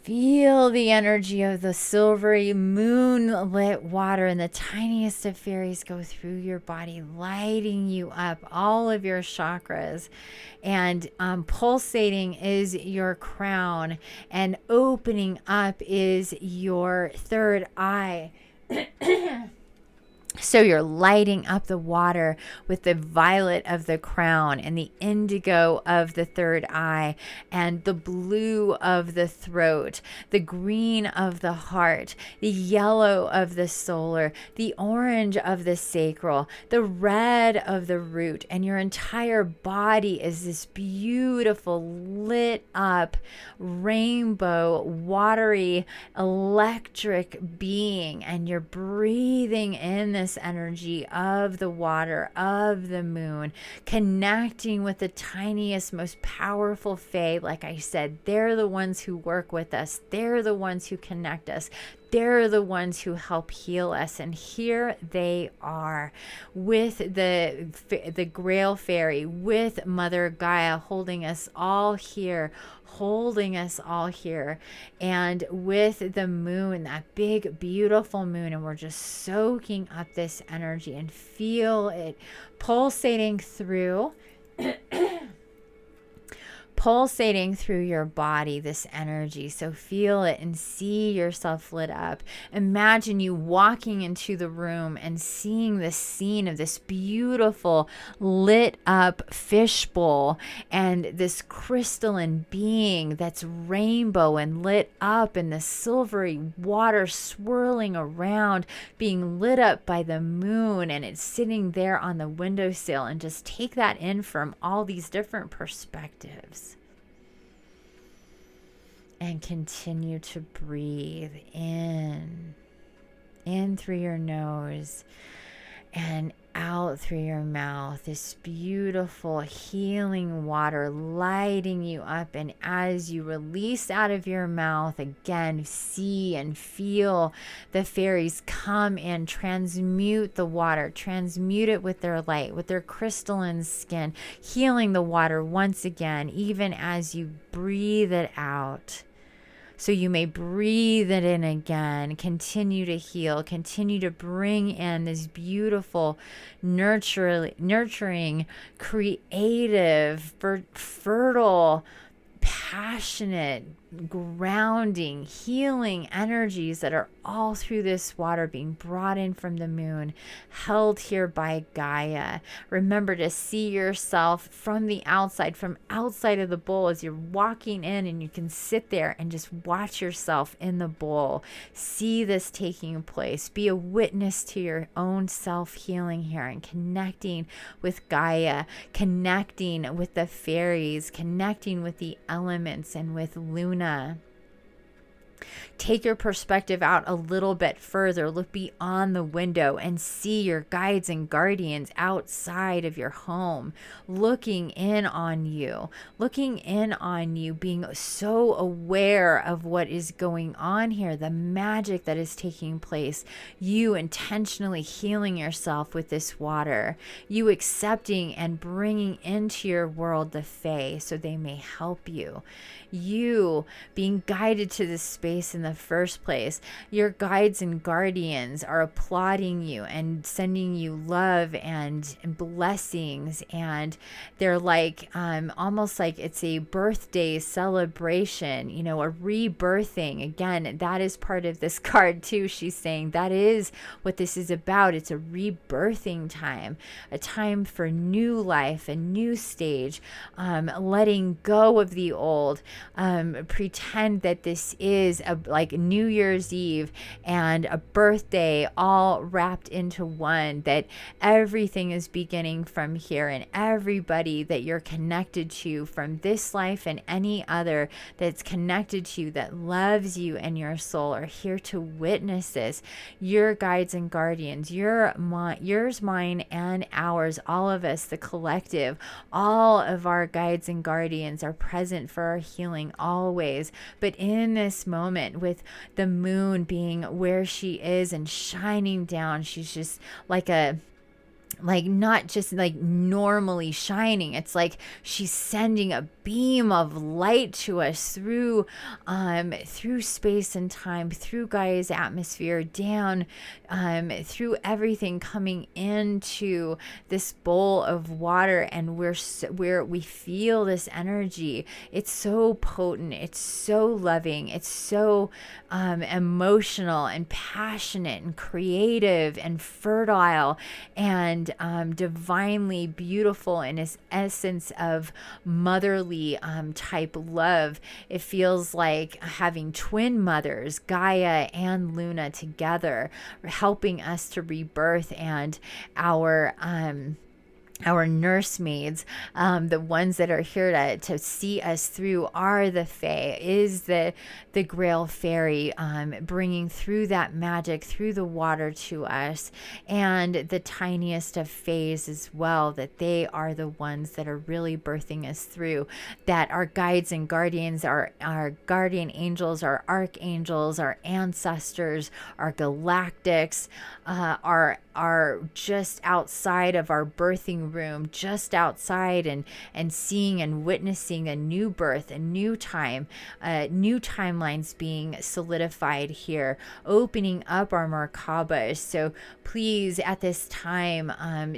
Feel the energy of the silvery moonlit water and the tiniest of fairies go through your body, lighting you up, all of your chakras. And pulsating is your crown, and opening up is your third eye. So you're lighting up the water with the violet of the crown and the indigo of the third eye and the blue of the throat, the green of the heart, the yellow of the solar, the orange of the sacral, the red of the root, and your entire body is this beautiful lit up rainbow, watery, electric being, and you're breathing in this energy of the water, of the moon, connecting with the tiniest, most powerful fae. Like I said, they're the ones who work with us. They're the ones who connect us. They're the ones who help heal us. And here they are with the Grail Fairy, with Mother Gaia, holding us all here, and with the moon, that big beautiful moon, and we're just soaking up this energy and feel it pulsating through your body, this energy. So feel it and see yourself lit up. Imagine you walking into the room and seeing this scene of this beautiful lit up fishbowl and this crystalline being that's rainbow and lit up, and the silvery water swirling around, being lit up by the moon, and it's sitting there on the windowsill. And just take that in from all these different perspectives. And continue to breathe in through your nose and out through your mouth. This beautiful healing water lighting you up. And as you release out of your mouth, again, see and feel the fairies come and transmute the water, transmute it with their light, with their crystalline skin, healing the water once again, even as you breathe it out. So you may breathe it in again, continue to heal, continue to bring in this beautiful, nurturing, creative, fertile, passionate, grounding, healing energies that are all through this water being brought in from the moon, held here by Gaia. Remember to see yourself from the outside, from outside of the bowl as you're walking in, and you can sit there and just watch yourself in the bowl. See this taking place. Be a witness to your own self-healing here and connecting with Gaia, connecting with the fairies, connecting with the elements and with Luna. Take your perspective out a little bit further. Look beyond the window and see your guides and guardians outside of your home, looking in on you, being so aware of what is going on here, the magic that is taking place, you intentionally healing yourself with this water, you accepting and bringing into your world the Fae so they may help you. You being guided to this space in the first place. Your guides and guardians are applauding you and sending you love and blessings, and they're like almost like it's a birthday celebration, you know, a rebirthing. Again, that is part of this card too. She's saying that is what this is about. It's a rebirthing time, a time for new life, a new stage, letting go of the old. Pretend that this is like New Year's Eve and a birthday all wrapped into one, that everything is beginning from here, and everybody that you're connected to from this life and any other that's connected to you, that loves you and your soul, are here to witness this. Your guides and guardians, yours, mine, and ours, all of us, the collective, all of our guides and guardians are present for our healing always. But in this moment, with the moon being where she is and shining down, she's just like not just like normally shining. It's like she's sending a beam of light to us through space and time, through Gaia's atmosphere, down through everything, coming into this bowl of water, and we feel this energy. It's so potent, it's so loving, it's so emotional and passionate and creative and fertile and divinely beautiful in its essence of motherly type love. It feels like having twin mothers, Gaia and Luna, together, helping us to rebirth, and our nursemaids, the ones that are here to see us through, are the Fae, is the Grail Fairy, bringing through that magic through the water to us, and the tiniest of Faes as well, that they are the ones that are really birthing us through, that our guides and guardians, our guardian angels, our archangels, our ancestors, our galactics, are just outside of our birthing room, just outside, and seeing and witnessing a new birth, a new time, new timelines being solidified here, opening up our Merkaba. So please, at this time,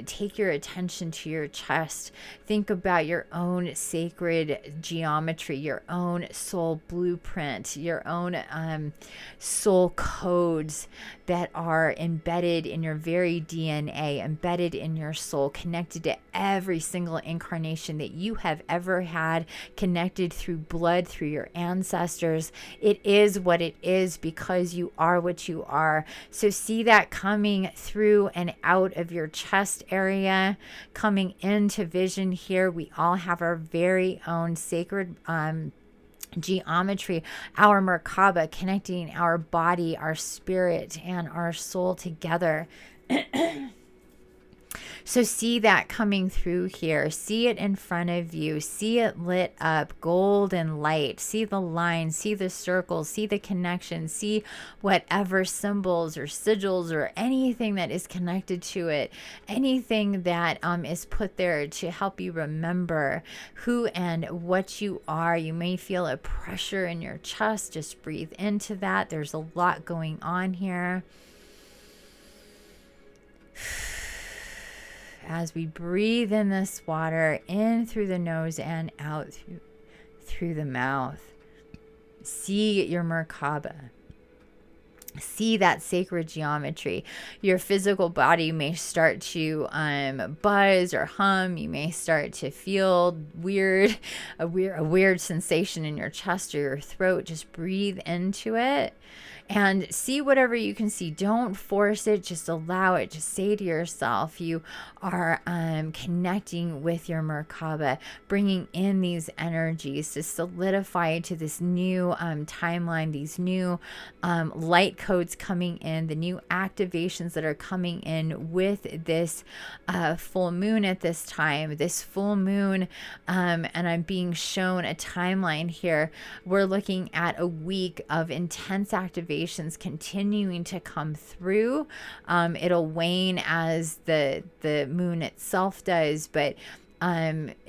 take your attention to your chest. Think about your own sacred geometry, your own soul blueprint, your own soul codes that are embedded in your very DNA, embedded in your soul, connected to every single incarnation that you have ever had, connected through blood, through your ancestors. It is what it is because you are what you are. So see that coming through and out of your chest area, coming into vision here. We all have our very own sacred geometry, our Merkaba, connecting our body, our spirit, and our soul together. So see that coming through here. See it in front of you. See it lit up, golden light. See the lines, see the circles, see the connections, see whatever symbols or sigils or anything that is connected to it, anything that is put there to help you remember who and what you are. You may feel a pressure in your chest. Just breathe into that. There's a lot going on here. As we breathe in this water, in through the nose and out through the mouth. See your Merkaba. See that sacred geometry. Your physical body may start to buzz or hum. You may start to feel a weird sensation in your chest or your throat. Just breathe into it and see whatever you can see. Don't force it, just allow it. Just say to yourself, you are connecting with your Merkaba, bringing in these energies to solidify to this new timeline, these new light codes coming in, the new activations that are coming in with this full moon at this time, this full moon. And I'm being shown a timeline here. We're looking at a week of intense activation continuing to come through. It'll wane as the moon itself does, but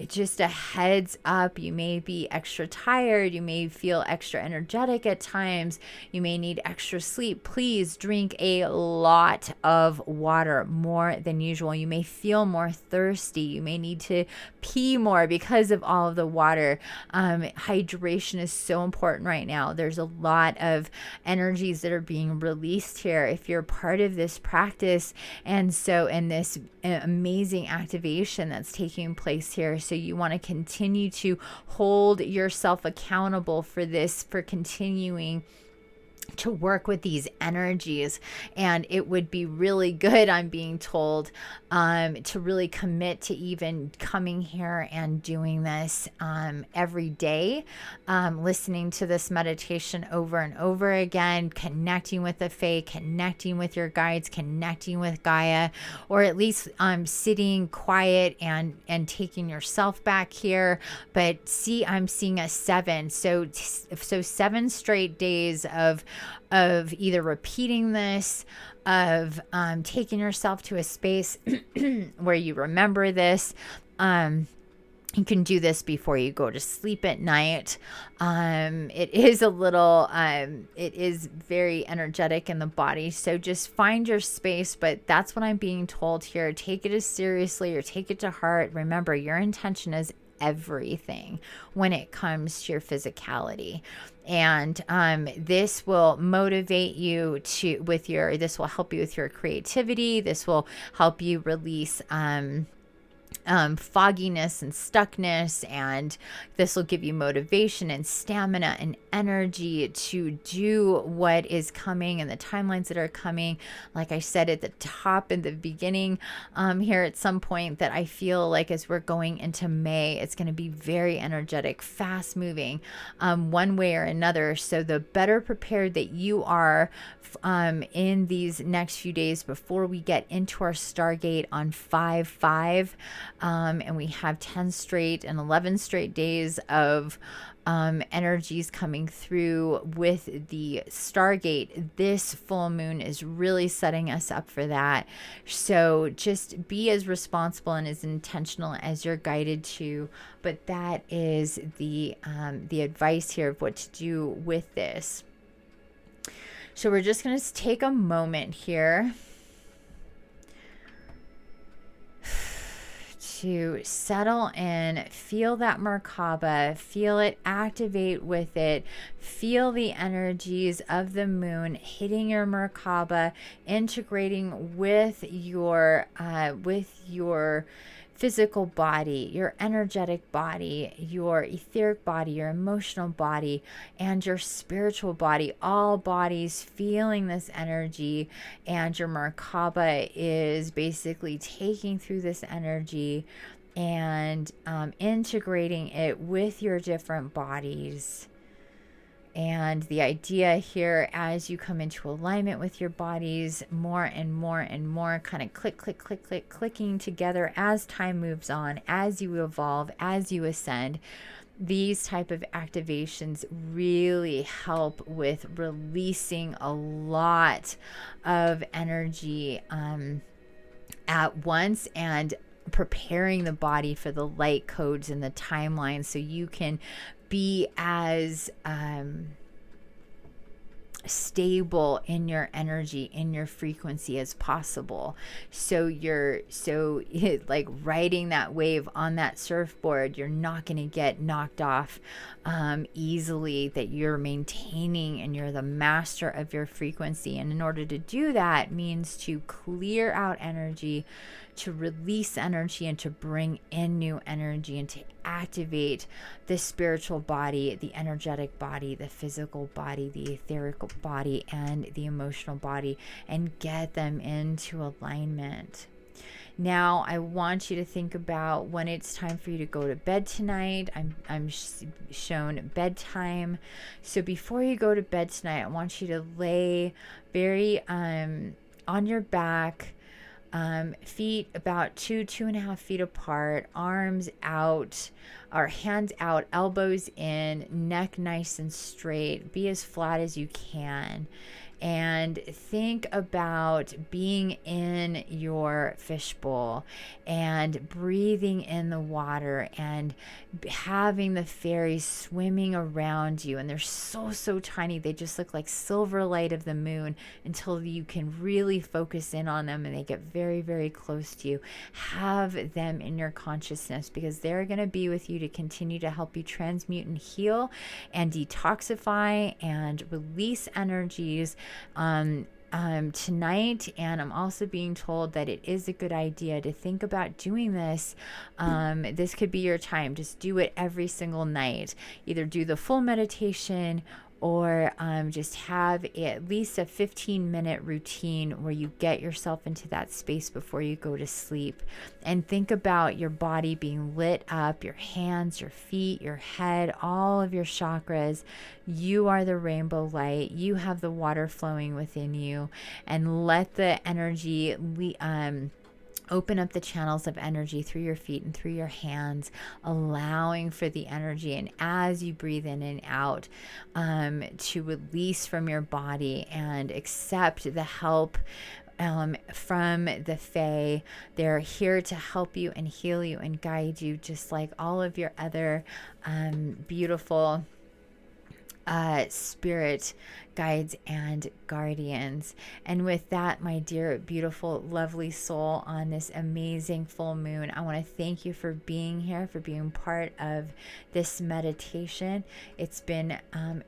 just a heads up, you may be extra tired, you may feel extra energetic at times, you may need extra sleep. Please drink a lot of water, more than usual. You may feel more thirsty, you may need to pee more because of all of the water. Hydration is so important right now. There's a lot of energies that are being released here if you're part of this practice, and so in this amazing activation that's taking place here. So you want to continue to hold yourself accountable for this, for continuing to work with these energies. And it would be really good, I'm being told, to really commit to even coming here and doing this every day, listening to this meditation over and over again, connecting with the Fae, connecting with your guides, connecting with Gaia, or at least sitting quiet and taking yourself back here. But see, I'm seeing a 7, so 7 straight days of either repeating this, of taking yourself to a space where you remember this. You can do this before you go to sleep at night. It is a little, it is very energetic in the body. So just find your space. But that's what I'm being told here. Take it as seriously, or take it to heart. Remember, your intention is everything when it comes to your physicality. And this will motivate you to, this will help you with your creativity. This will help you release fogginess and stuckness, and this will give you motivation and stamina and energy to do what is coming and the timelines that are coming. Like I said at the top in the beginning here at some point, that I feel like as we're going into May, it's going to be very energetic, fast moving, one way or another. So the better prepared that you are in these next few days before we get into our Stargate on 5/5, and we have 10 straight and 11 straight days of energies coming through with the Stargate. This full moon is really setting us up for that. So just be as responsible and as intentional as you're guided to. But that is the advice here of what to do with this. So we're just going to take a moment here to settle in, feel that Merkaba, feel it, activate with it, feel the energies of the moon hitting your Merkaba, integrating with your physical body, your energetic body, your etheric body, your emotional body, and your spiritual body, all bodies feeling this energy. And your Merkaba is basically taking through this energy and integrating it with your different bodies. And the idea here, as you come into alignment with your bodies, more and more and more kind of clicking together as time moves on, as you evolve, as you ascend. These type of activations really help with releasing a lot of energy at once, and preparing the body for the light codes and the timeline, so you can be as stable in your energy, in your frequency as possible. So like riding that wave on that surfboard, you're not going to get knocked off easily, that you're maintaining and you're the master of your frequency. And in order to do that means to clear out energy, to release energy, and to bring in new energy, and to activate the spiritual body, the energetic body, the physical body, the etherical body, and the emotional body, and get them into alignment. Now, I want you to think about when it's time for you to go to bed tonight. I'm shown bedtime. So before you go to bed tonight, I want you to lay very on your back, feet about 2.5 feet apart, arms out, or hands out, elbows in, neck nice and straight. Be as flat as you can. And think about being in your fishbowl and breathing in the water and having the fairies swimming around you. And they're so tiny. They just look like silver light of the moon until you can really focus in on them and they get very close to you. Have them in your consciousness because they're going to be with you to continue to help you transmute and heal and detoxify and release energies tonight. And I'm also being told that it is a good idea to think about doing this. This could be your time. Just do it every single night. Either do the full meditation or just have at least a 15-minute routine where you get yourself into that space before you go to sleep. And think about your body being lit up, your hands, your feet, your head, all of your chakras. You are the rainbow light. You have the water flowing within you. And let the energy open up the channels of energy through your feet and through your hands, allowing for the energy. And as you breathe in and out, to release from your body and accept the help from the Fae. They're here to help you and heal you and guide you, just like all of your other beautiful spirit guides and guardians. And with that, my dear, beautiful, lovely soul, on this amazing full moon, I want to thank you for being here, for being part of this meditation. It's been,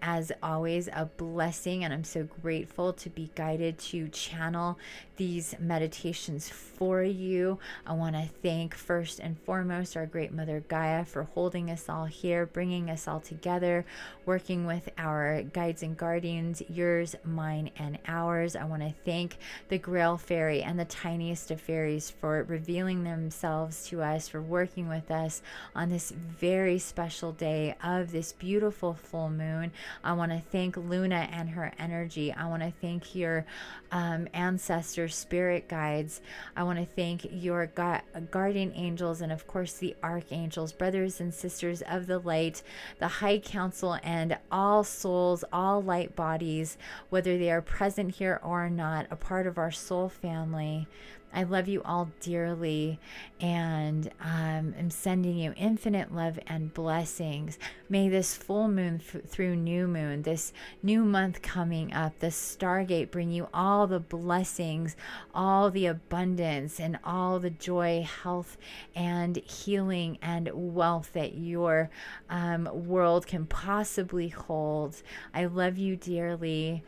as always, a blessing, and I'm so grateful to be guided to channel these meditations for you. I want to thank first and foremost our great Mother Gaia for holding us all here, bringing us all together, working with our guides and guardians, yours, mine, and ours. I want to thank the Grail Fairy and the tiniest of fairies for revealing themselves to us, for working with us on this very special day of this beautiful full moon. I want to thank Luna and her energy. I want to thank your ancestors, spirit guides. I want to thank your guardian angels, and of course the archangels, brothers and sisters of the light, the high council, and all souls, all light bodies, whether they are present here or not, a part of our soul family. I love you all dearly, and I'm sending you infinite love and blessings. May this full moon through new moon, this new month coming up, the Stargate, bring you all the blessings, all the abundance, and all the joy, health, and healing and wealth that your world can possibly hold. I love you dearly.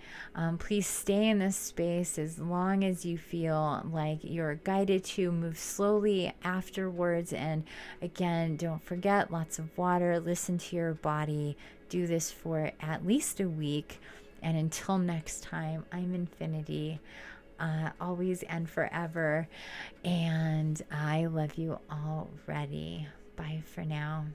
Please stay in this space as long as you feel like you're guided to. Move slowly afterwards, and again, don't forget, lots of water, listen to your body. Do this for at least a week, and until next time, I'm Infiniti, always and forever, and I love you already. Bye for now.